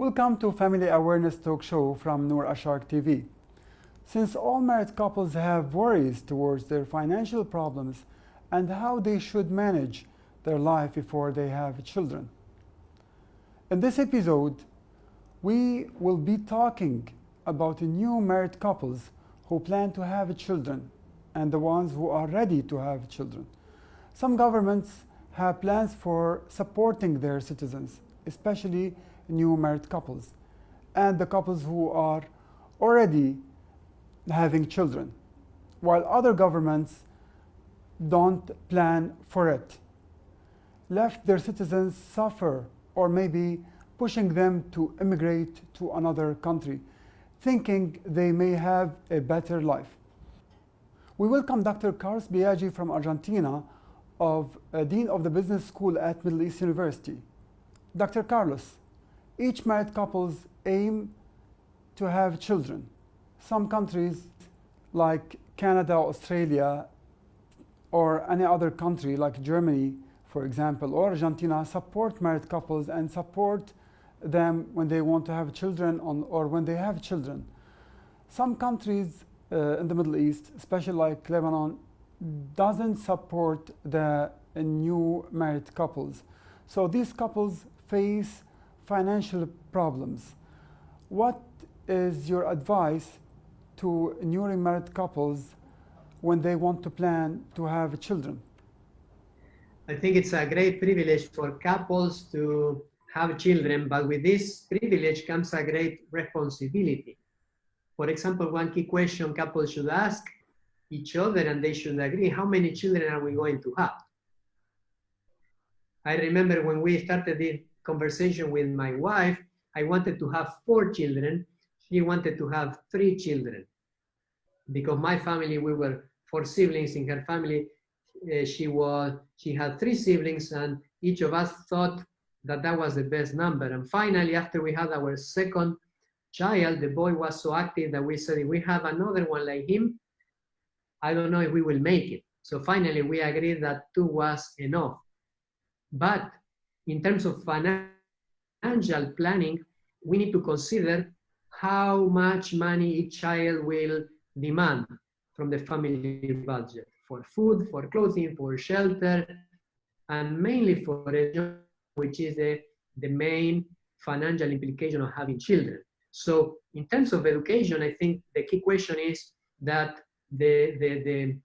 Welcome to Family Awareness Talk Show from Noor Ashark TV. Since all married couples have worries towards their financial problems and how they should manage their life before they have children. In this episode, we will be talking about new married couples who plan to have children and the ones who are ready to have children. Some governments have plans for supporting their citizens, especially new married couples and the couples who are already having children, while other governments don't plan for it, left their citizens suffer, or maybe pushing them to immigrate to another country, thinking they may have a better life. We welcome Dr. Carlos Biaggi from Argentina, Dean of the Business School at Middle East University. Dr. Carlos, each married couples aim to have children. Some countries like Canada, Australia, or any other country like Germany, for example, or Argentina, support married couples and support them when they want to have children or when they have children. Some countries in the Middle East, especially like Lebanon, doesn't support the new married couples. So these couples face financial problems. What is your advice to newly married couples when they want to plan to have children? I think it's a great privilege for couples to have children, but with this privilege comes a great responsibility. For example, one key question couples should ask each other, and they should agree, how many children are we going to have? I remember when we started this conversation with my wife, I wanted to have 4 children. She wanted to have 3 children. Because my family, we were 4 siblings. In her family, she had 3 siblings, and each of us thought that that was the best number. And finally, after we had our second child, the boy was so active that we said, if we have another one like him, I don't know if we will make it. So finally, we agreed that 2 was enough. But in terms of financial planning, we need to consider how much money each child will demand from the family budget for food, for clothing, for shelter, and mainly for education, which is the main financial implication of having children. So in terms of education, I think the key question is that the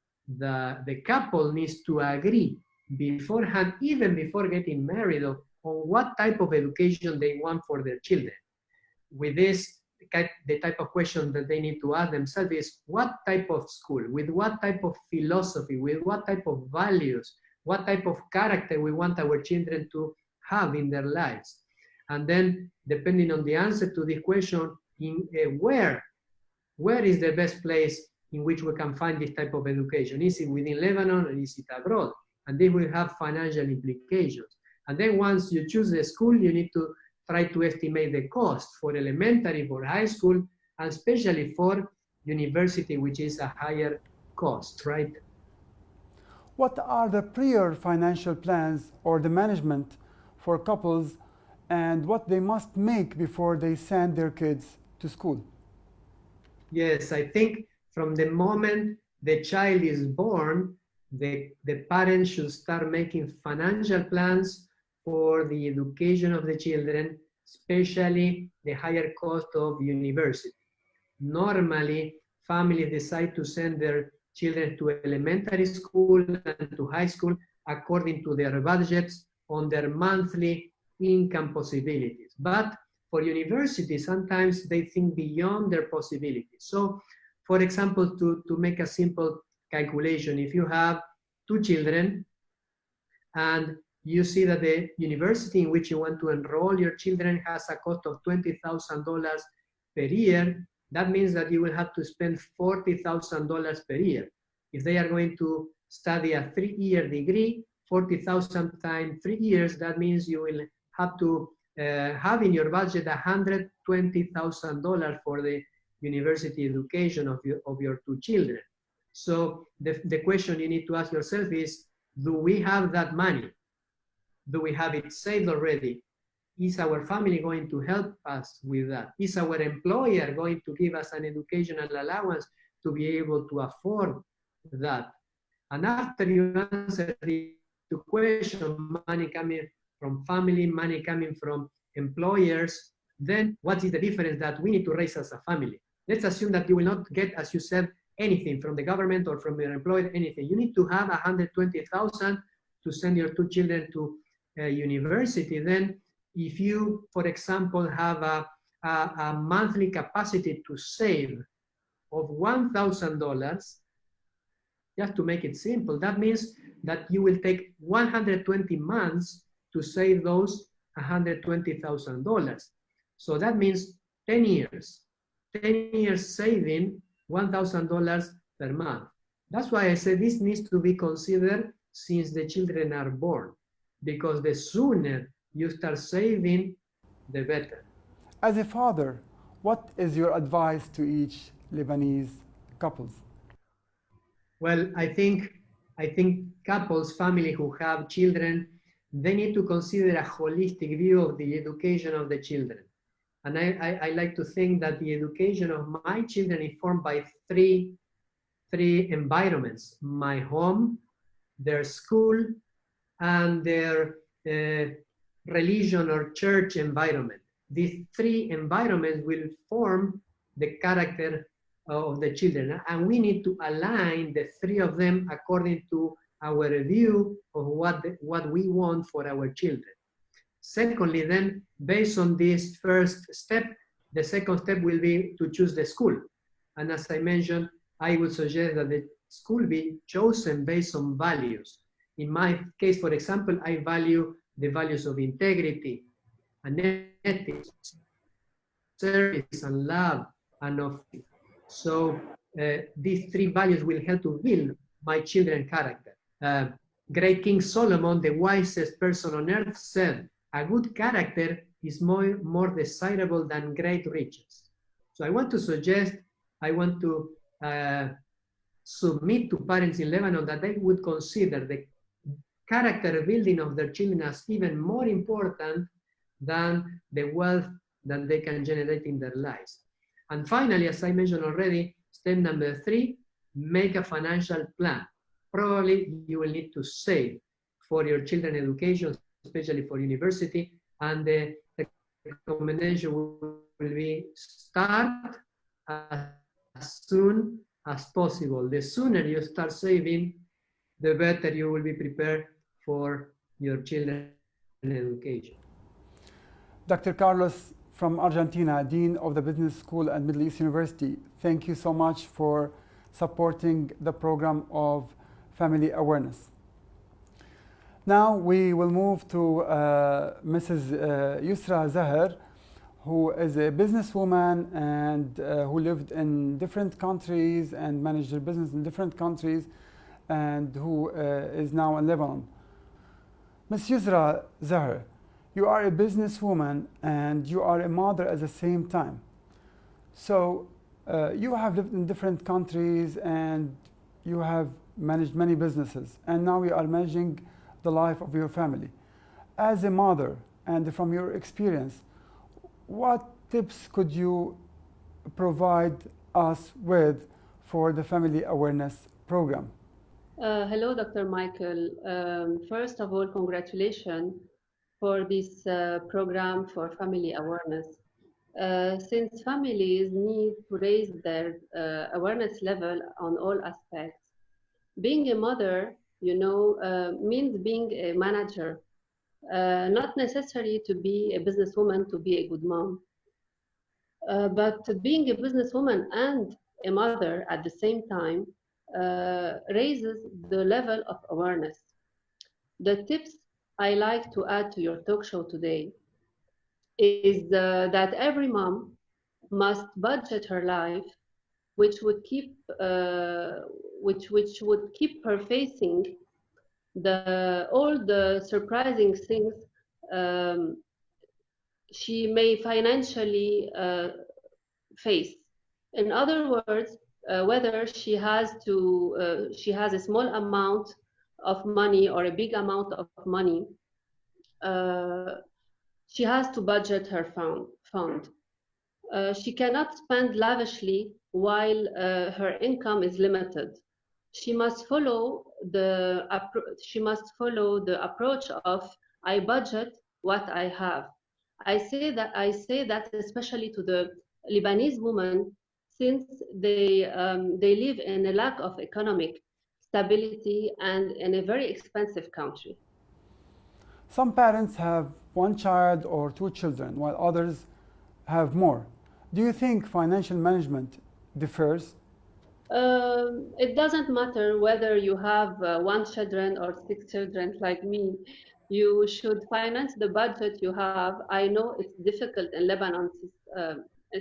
couple needs to agree beforehand, even before getting married, on what type of education they want for their children. With this, the type of question that they need to ask themselves is, what type of school, with what type of philosophy, with what type of values, what type of character we want our children to have in their lives. And then, depending on the answer to this question, where is the best place in which we can find this type of education? Is it within Lebanon, or is it abroad? And they will have financial implications. And then once you choose the school, you need to try to estimate the cost for elementary, for high school, and especially for university, which is a higher cost, right? What are the prior financial plans or the management for couples, and what they must make before they send their kids to school? Yes, I think from the moment the child is born, the parents should start making financial plans for the education of the children, especially the higher cost of university. Normally, families decide to send their children to elementary school and to high school according to their budgets on their monthly income possibilities. But for university, sometimes they think beyond their possibilities. So, for example, to make a simple calculation, if you have 2 children and you see that the university in which you want to enroll your children has a cost of $20,000 per year, that means that you will have to spend $40,000 per year. If they are going to study a 3-year degree, 40,000 times 3 years, that means you will have to have in your budget $120,000 for the university education of your 2 children. So the question you need to ask yourself is, do we have that money? Do we have it saved already? Is our family going to help us with that? Is our employer going to give us an educational allowance to be able to afford that? And after you answer the question, money coming from family, money coming from employers, then what is the difference that we need to raise as a family? Let's assume that you will not get, as you said, anything from the government or from your employer, anything. You need to have 120,000 to send your 2 children to university. Then if you, for example, have a monthly capacity to save of $1,000, just to make it simple, that means that you will take 120 months to save those $120,000. So that means 10 years. 10 years saving $1,000 per month. That's why I said this needs to be considered since the children are born, because the sooner you start saving, the better. As a father, what is your advice to each Lebanese couples? Well, I think couples, family who have children, they need to consider a holistic view of the education of the children. And I like to think that the education of my children is formed by three environments: my home, their school, and their religion or church environment. These 3 environments will form the character of the children, and we need to align the 3 of them according to our view of what we want for our children. Secondly, then, based on this first step, the second step will be to choose the school. And as I mentioned, I would suggest that the school be chosen based on values. In my case, for example, I value the values of integrity and ethics, service and love, and of. So these 3 values will help to build my children's character. Great King Solomon, the wisest person on earth, said, "A good character is more desirable than great riches." So I want to suggest, I want to submit to parents in Lebanon that they would consider the character building of their children as even more important than the wealth that they can generate in their lives. And finally, as I mentioned already, step number 3, make a financial plan. Probably you will need to save for your children's education, especially for university, and the recommendation will be start as soon as possible. The sooner you start saving, the better you will be prepared for your children's education. Dr. Carlos from Argentina, Dean of the Business School at Middle East University, thank you so much for supporting the program of family awareness. Now we will move to Mrs. Yousra Zahr, who is a businesswoman and who lived in different countries and managed her business in different countries, and who is now in Lebanon. Ms. Yousra Zahr, you are a businesswoman and you are a mother at the same time. So you have lived in different countries and you have managed many businesses, and now you are managing the life of your family. As a mother, and from your experience, what tips could you provide us with for the family awareness program? Hello, Dr. Michael. First of all, congratulations for this program for family awareness. Since families need to raise their awareness level on all aspects. Being a mother, means being a manager, not necessary to be a businesswoman to be a good mom. But being a businesswoman and a mother at the same time raises the level of awareness. The tips I like to add to your talk show today is that every mom must budget her life, which would keep her facing all the surprising things she may financially face. In other words, whether she has a small amount of money or a big amount of money, She has to budget her fund. She cannot spend lavishly while her income is limited. She must follow the approach of I budget what I have. I say that especially to the Lebanese women, since they live in a lack of economic stability and in a very expensive country. Some parents have one child or two children, while others have more. Do you think financial management differs? It doesn't matter whether you have one children or six children like me. You should finance the budget you have. I know it's difficult in Lebanon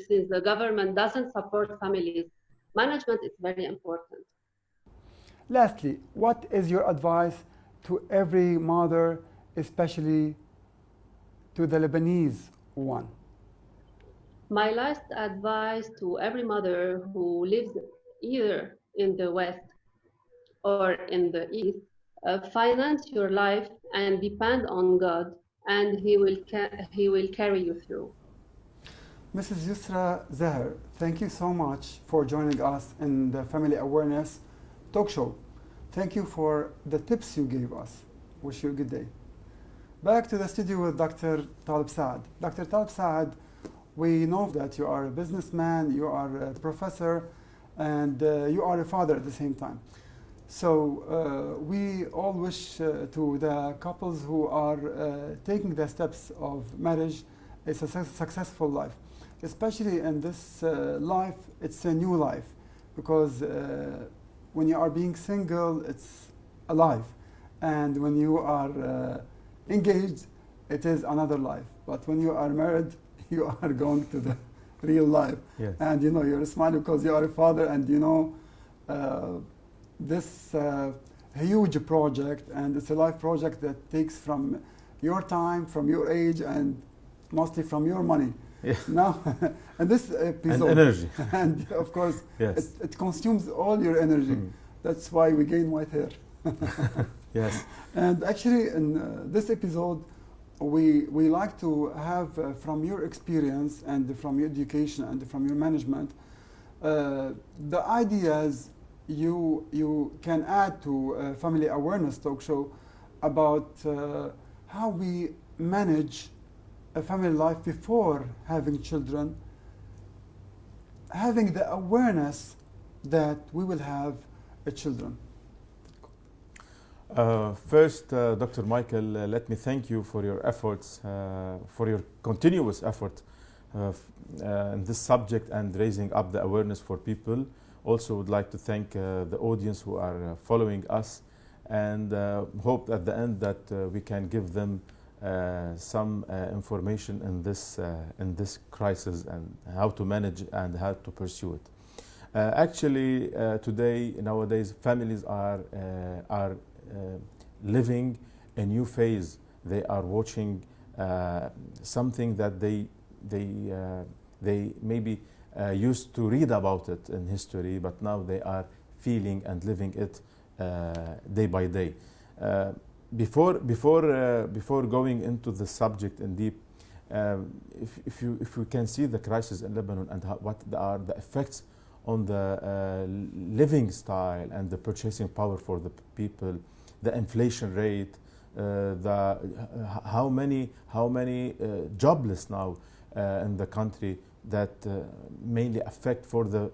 since the government doesn't support families. Management is very important. Lastly, what is your advice to every mother, especially to the Lebanese one? My last advice to every mother who lives either in the West or in the East, finance your life and depend on God, and He will carry you through. Mrs. Yousra Zahr, thank you so much for joining us in the Family Awareness Talk Show. Thank you for the tips you gave us. Wish you a good day. Back to the studio with Dr. Taleb Saad. Dr. Taleb Saad, we know that you are a businessman, you are a professor, and you are a father at the same time. So we all wish to the couples who are taking the steps of marriage a successful life. Especially in this life, it's a new life, because when you are being single, it's a life, and when you are engaged, it is another life. But when you are married, you are going to the real life. Yes. And you know, you're smiling because you are a father, and you know this huge project, and it's a life project that takes from your time, from your age, and mostly from your money. Yeah. Now, and this episode, And energy. and of course, Yes. it consumes all your energy. Mm. That's why we gain white hair. Yes. And actually, in this episode, we like to have from your experience and from your education and from your management, the ideas you can add to Family Awareness Talk Show about how we manage a family life before having children, having the awareness that we will have children. First, Dr. Michael, let me thank you for your efforts, for your continuous effort in this subject and raising up the awareness for people. Also would like to thank the audience who are following us, and hope at the end that we can give them some information in this crisis and how to manage and how to pursue it. Actually, nowadays, families are living a new phase. They are watching something that they maybe used to read about it in history, but now they are feeling and living it day by day. Before going into the subject in deep, if we can see the crisis in Lebanon and what are the effects on the living style and the purchasing power for the people, the inflation rate, how many jobless now in the country, that mainly affect for the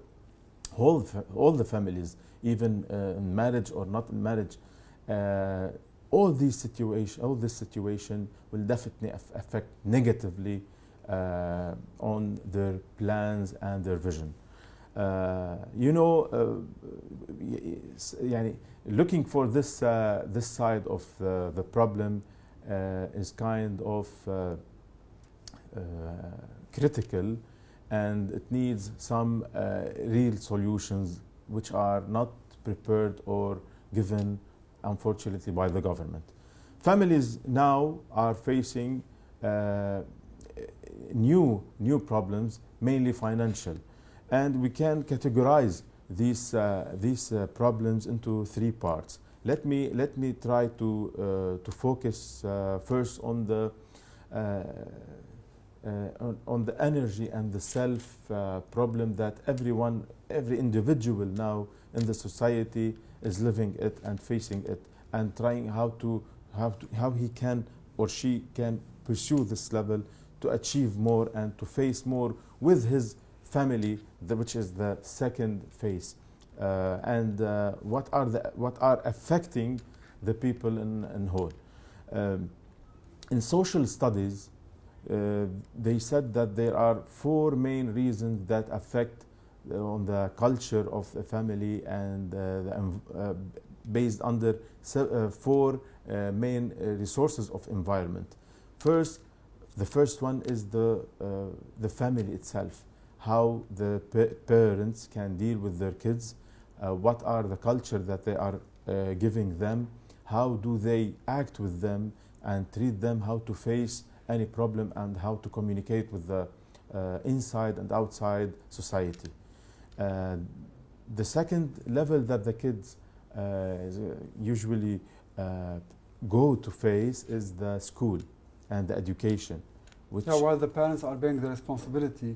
all the families, even in marriage or not in marriage. All this situation will definitely affect negatively on their plans and their vision. Looking for this side of the problem is kind of critical, and it needs some real solutions which are not prepared or given, unfortunately, by the government. Families now are facing new problems, mainly financial, and we can categorize these problems into three parts. Let me try to focus first on the on the energy and the self problem that every individual now in the society is living it and facing it, and trying how he can or she can pursue this level to achieve more and to face more with his family, which is the second phase, and what are affecting the people in whole. In social studies, they said that there are 4 main reasons that affect on the culture of the family, and based under 4 main resources of environment. The first one is the family itself, how the parents can deal with their kids, what are the culture that they are giving them, how do they act with them and treat them, how to face any problem, and how to communicate with the inside and outside society. The second level that the kids usually go to face is the school and the education. Which while the parents are bearing the responsibility,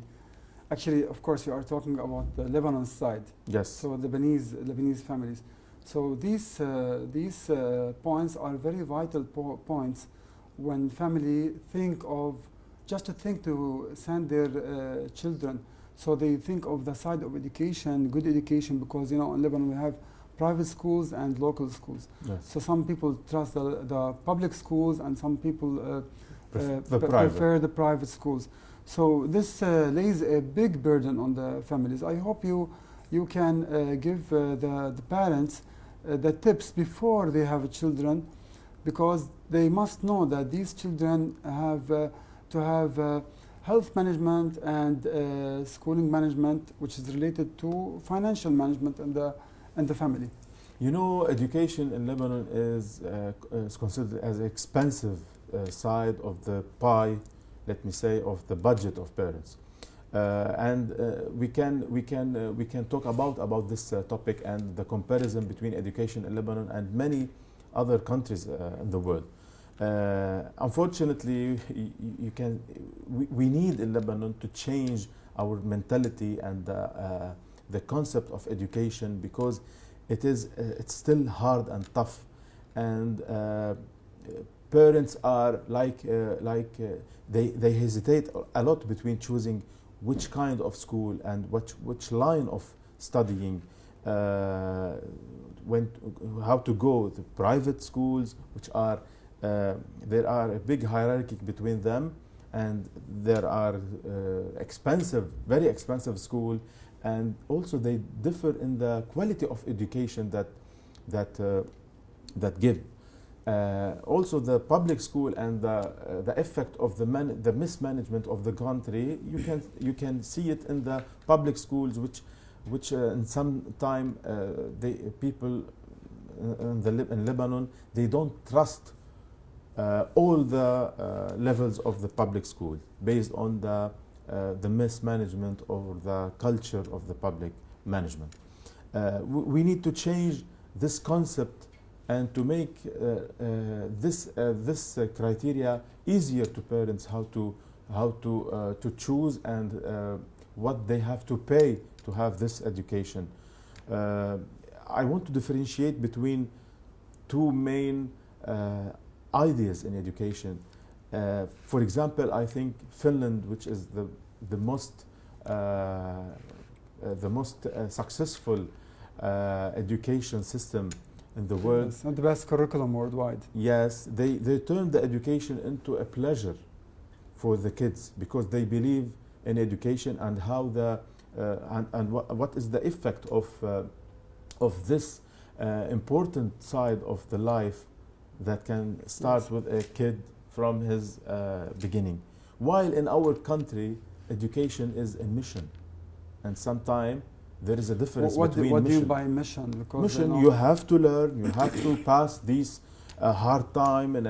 actually, of course, you are talking about the Lebanon side. Yes. So Lebanese families. So these points are very vital points when family think to send their children. So they think of the side of education, good education, because in Lebanon we have private schools and local schools. Yes. So some people trust the public schools, and some people prefer the private schools. So this lays a big burden on the families. I hope you can give the parents the tips before they have children, because they must know that these children have to have health management and schooling management, which is related to financial management and the family. Education in Lebanon is considered as expensive side of the pie, let me say, of the budget of parents, and we can talk about this topic and the comparison between education in Lebanon and many other countries in the world. Unfortunately, we need in Lebanon to change our mentality and the concept of education, because it's still hard and tough, and parents are they hesitate a lot between choosing which kind of school and which line of studying, how to go to private schools, which are there are a big hierarchy between them, and there are very expensive school, and also they differ in the quality of education that give. Also, the public school and the effect of the mismanagement of the country, you can see it in the public schools, which in some time people in Lebanon, they don't trust all the levels of the public school based on the mismanagement or the culture of the public management. We need to change this concept and to make this criteria easier to parents, how to choose and what they have to pay to have this education. I want to differentiate between 2 main ideas in education. For example, I think Finland, which is the most successful education system in the world. Yes, and the best curriculum worldwide. Yes, they turn the education into a pleasure for the kids, because they believe in education and how what is the effect of this important side of the life that can start Yes. with a kid from his beginning. While in our country, education is a mission, and sometimes there is a difference between what do you mission. by mission? Because Mission, you have to learn, you have to pass these hard time in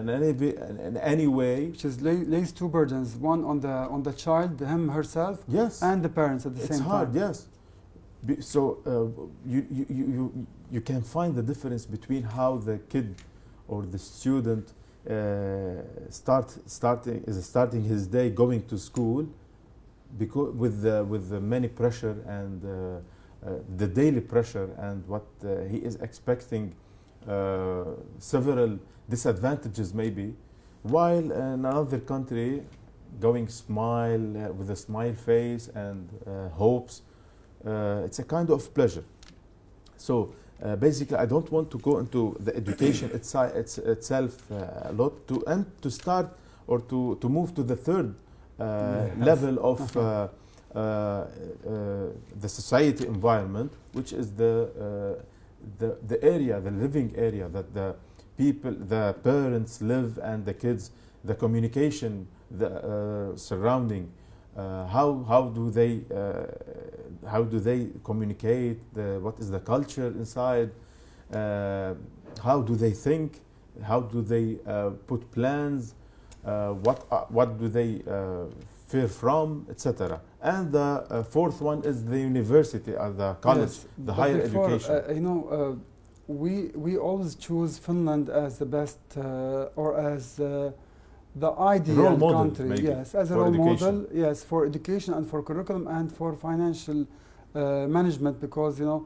any way. which is lays 2 burdens: one on the child, him herself, Yes, and the parents at the it's same hard. time. Yes, so you can find the difference between how the kid or the student starting his day going to school, because with the many pressure and the daily pressure, and what he is expecting several disadvantages maybe, while in another country going smile with a smile face and hopes, it's a kind of pleasure. So basically, I don't want to go into the education itself a lot, to start or to move to the third level of the society environment, which is the area, the living area that the people, the parents live, and the kids, the communication, the surrounding. How do they communicate? What is the culture inside? How do they think? How do they put plans? What do they fear from, etc. And the fourth one is the university or the college, Yes, the but higher before, education. we always choose Finland as the best or as the ideal Role model, country. maybe, Yes, as a for role education. model. Yes, for education and for curriculum and for financial management, because you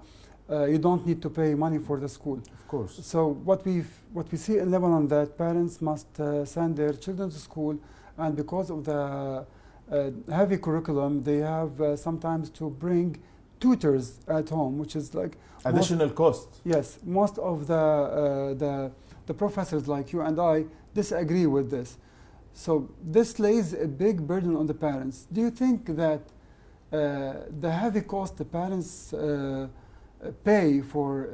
don't need to pay money for the school. Of course. So what we see in Lebanon, that parents must send their children to school, and because of the heavy curriculum, they have sometimes to bring tutors at home, which is like Additional cost. yes, most of the professors like you and I disagree with this. So this lays a big burden on the parents. Do you think that the heavy cost the parents pay for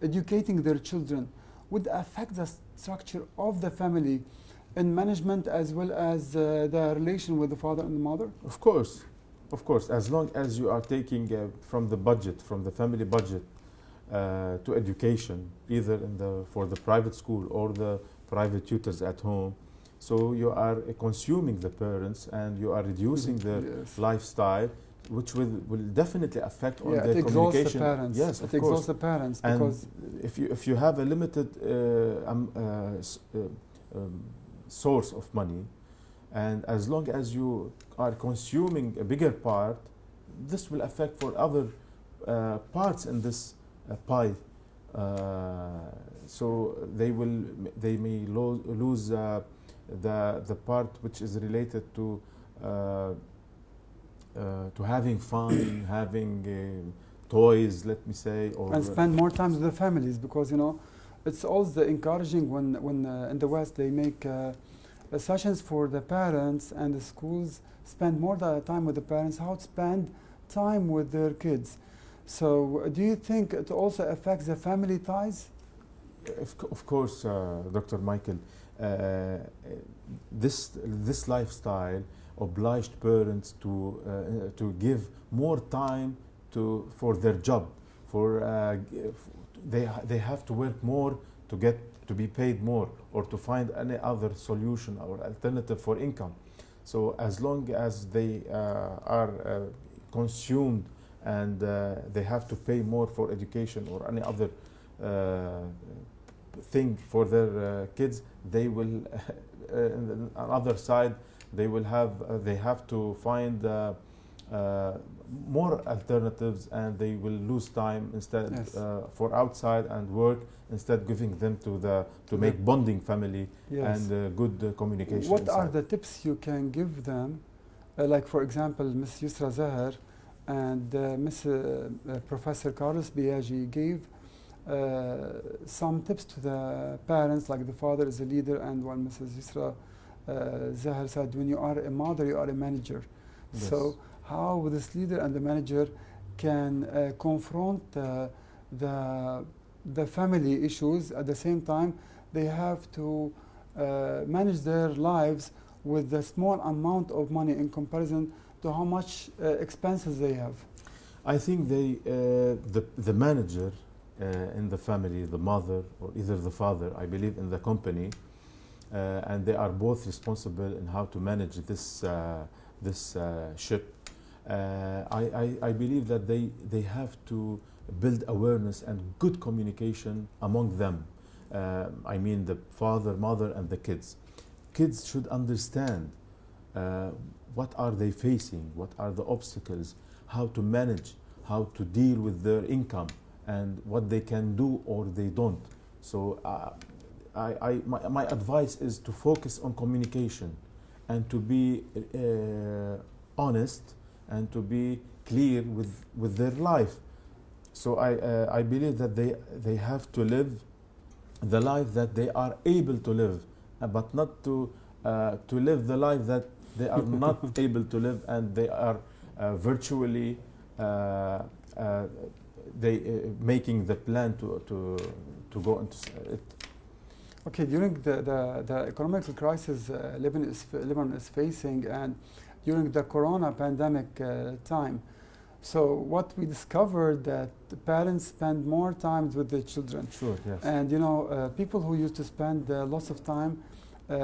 educating their children would affect the structure of the family in management, as well as the relation with the father and the mother? Of course, as long as you are taking from the budget, from the family budget, to education, either for the private school or the private tutors at home, so you are consuming the parents and you are reducing their Yes. lifestyle, which will definitely affect on Yeah, their it exhausts the communication. parents. Yes, it of exhausts course. the parents, And because if you have a limited source of money, and as long as you are consuming a bigger part, this will affect for other parts in this pie. So they may lose the part which is related to having fun, having toys, let me say, or and spend more time with the families, because it's always encouraging when in the West they make sessions for the parents, and the schools spend more time with the parents, how to spend time with their kids. So do you think it also affects the family ties? Of course, Dr. Michael, this lifestyle obliged parents to give more time for their job. They have to work more to be paid more, or to find any other solution or alternative for income. So as long as they are consumed, and they have to pay more for education or any other thing for their kids, they will on the other side they have to find more alternatives, and they will lose time instead. Yes. For outside and work, instead giving them to make bonding family. Yes. And good communication. What are inside. the tips you can give them? Like, for example, Ms. Yousra Zahr and Professor Biaggi gave some tips to the parents, like the father is a leader, and when Mrs. Yousra Zahr said, when you are a mother, you are a manager. Yes. So how this leader and the manager can confront the family issues. At the same time, they have to manage their lives with the small amount of money in comparison to how much expenses they have. I think the manager in the family, the mother or either the father, I believe in the company, and they are both responsible in how to manage this ship. I believe that they have to build awareness and good communication among them. I mean the father, mother, and the kids. Kids should understand what are they facing, what are the obstacles, how to manage, how to deal with their income, and what they can do or they don't. So my advice is to focus on communication and to be honest and to be clear with their life. So I believe that they have to live the life that they are able to live, but not to live the life that they are not able to live, and they are virtually making the plan to go into it. Okay, during the economic crisis Lebanon is facing, and during the corona pandemic time, so what we discovered that the parents spend more time with their children. Sure, yes. And you know, people who used to spend lots of time,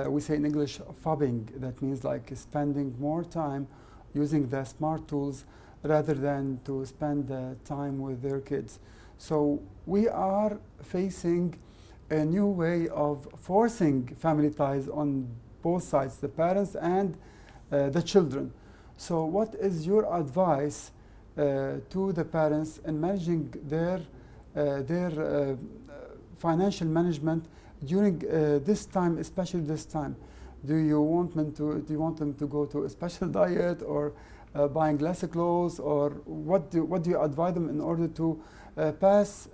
we say in English, fobbing. That means like spending more time using the smart tools rather than to spend time with their kids. So we are facing a new way of forcing family ties on both sides, the parents and the children. So what is your advice to the parents in managing their financial management during this time, especially this time? Do you want them to go to a special diet, or buying less clothes, or what do you advise them in order to pass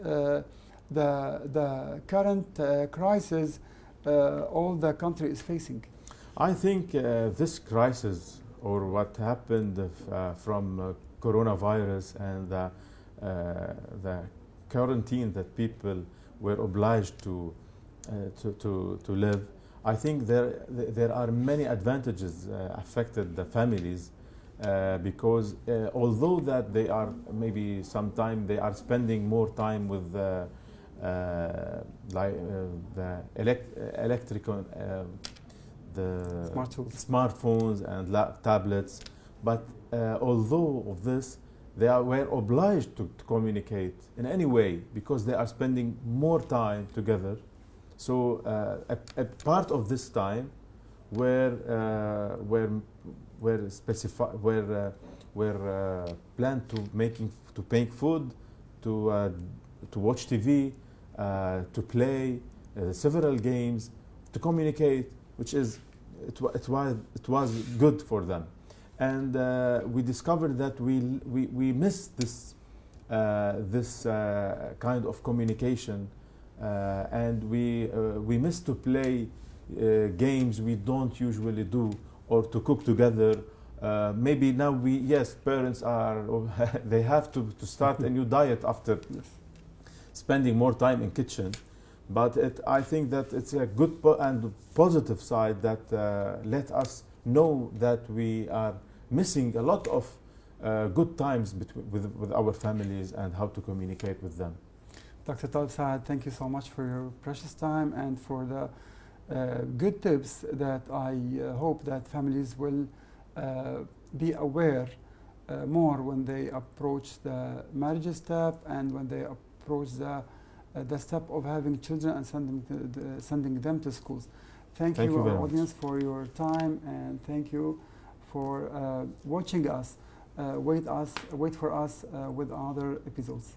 the current crisis all the country is facing? I think this crisis, or what happened from coronavirus and the quarantine that people were obliged to live, I think there are many advantages affected the families because although that they are maybe sometime they are spending more time with the electrical the smartphones and tablets, but although of this, were obliged to communicate in any way because they are spending more time together. So a part of this time were planned to make food, to watch TV, to play several games, to communicate, which is it was good for them. And we discovered that we missed this kind of communication, and we missed to play games we don't usually do, or to cook together. Maybe now parents are they have to start a new diet after spending more time in kitchen. But I think that it's a good and positive side that let us know that we are missing a lot of good times with our families and how to communicate with them. Dr. Taleb, Saad, thank you so much for your precious time and for the good tips that I hope that families will be aware more when they approach the marriage step and when they approach the step of having children and sending them to schools. Thank you our audience for your time, and thank you for watching us. Wait for us with other episodes.